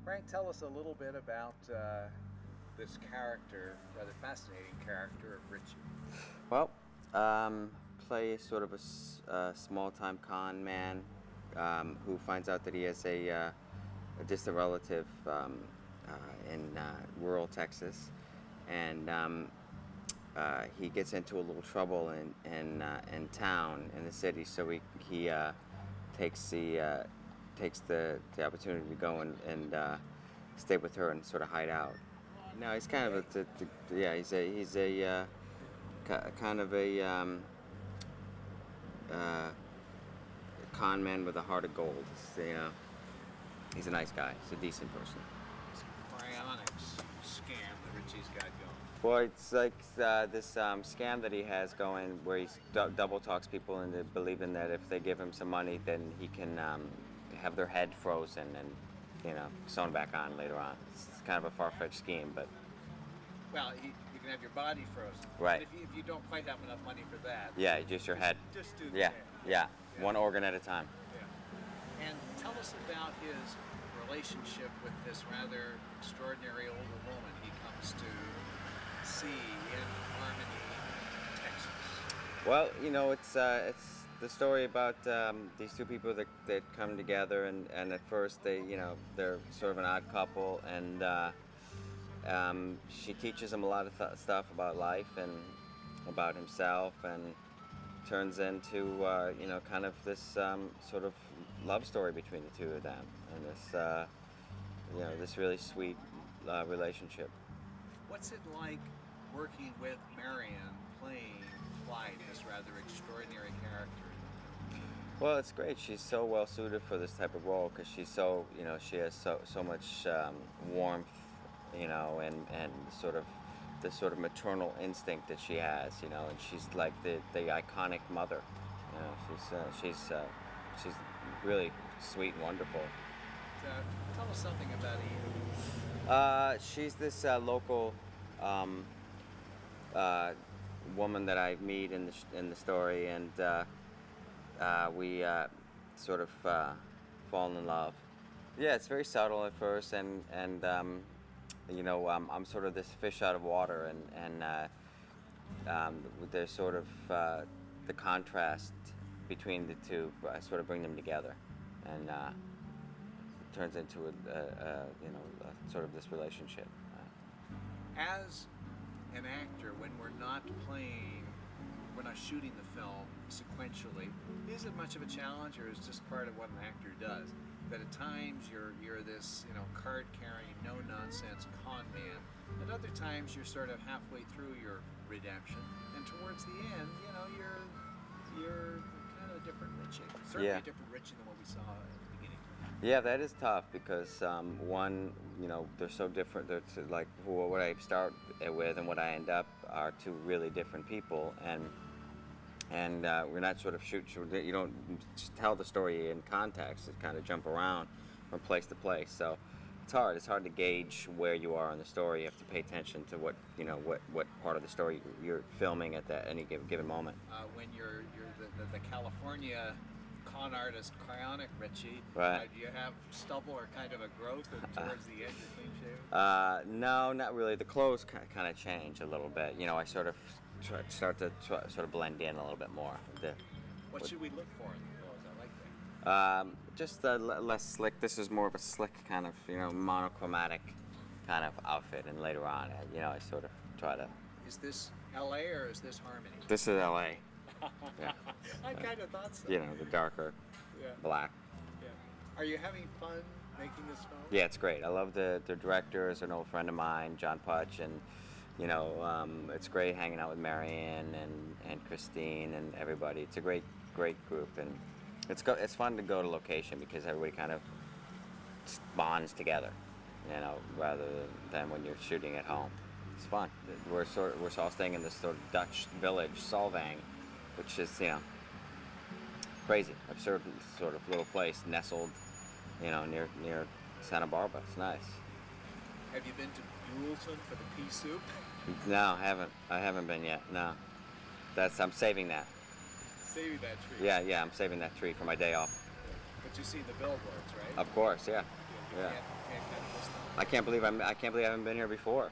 Frank, tell us a little bit about this character, rather fascinating character of Richie. Well, play sort of a small-time con man who finds out that he has a distant relative in rural Texas, and he gets into a little trouble in town in the city. So he takes the opportunity to go and stay with her and sort of hide out. No, he's kind of yeah. He's a kind of a uh, con man with a heart of gold. He's a nice guy. He's a decent person. It's a cryonics scam that Richie's got going. Well, it's like this scam that he has going, where he double talks people into believing that if they give him some money, then he can have their head frozen and sewn back on later on. It's kind of a far-fetched scheme, but Well, you can have your body frozen. Right. But if you don't quite have enough money for that, yeah, just your head. just do the Yeah, head. yeah, Yeah. one organ at a time. Yeah. And tell us about his relationship with this rather extraordinary older woman he comes to see in Harmony, Texas. Well, it's the story about these two people that come together, and at first they're sort of an odd couple, and she teaches him a lot of stuff about life and about himself, and turns into kind of this sort of love story between the two of them, and this really sweet relationship. What's it like working with Marion playing Clyde, this rather extraordinary character? Well, it's great. She's so well suited for this type of role because she has so much warmth, and sort of this sort of maternal instinct that she has, and she's like the iconic mother. She's really sweet and wonderful. Tell us something about Eve. She's this local woman that I meet in the story, and we sort of fall in love. Yeah, it's very subtle at first, and I'm sort of this fish out of water, and there's sort of the contrast between the two. I sort of bring them together, and it turns into sort of this relationship. As an actor, when we're not shooting the film sequentially, is it much of a challenge, or is it just part of what an actor does? That at times you're this card-carrying, no-nonsense con man. At other times you're sort of halfway through your redemption, and towards the end, you're kind of a different Richie. Certainly Yeah. a different Richie than what we saw at the beginning. Yeah, that is tough because one, they're so different. They're like what I start with and what I end up are two really different people, and we're not sort of you don't just tell the story in context. It kind of jump around from place to place. So it's hard. It's hard to gauge where you are in the story. You have to pay attention to what part of the story you're filming at any given moment. When you're the California con artist cryonic Richie, Right. Do you have stubble or kind of a growth towards the edge, you're clean shaven? No, not really. The clothes kind of change a little bit. I sort of start to sort of blend in a little bit more. What should we look for in the clothes? I like that. Just less slick. This is more of a slick kind of monochromatic kind of outfit, and later on, I sort of try to. Is this L.A. or is this Harmony? This is L.A. Yeah. I kind of thought so. The darker Yeah. black. Yeah. Are you having fun making this film? Yeah, it's great. I love the director is an old friend of mine, John Putch, and it's great hanging out with Marianne and Christine and everybody. It's a great group, and it's fun to go to location because everybody kind of bonds together, rather than when you're shooting at home. It's fun. We're all staying in this sort of Dutch village, Solvang, which is crazy, absurd sort of little place nestled, near Santa Barbara. It's nice. Have you been to Buellton for the pea soup? No, I haven't been yet. No, I'm saving that. Saving that tree. Yeah, I'm saving that tree for my day off. But you see the billboards, right? Of course, yeah. You Yeah. can't I can't believe I can't believe I haven't been here before.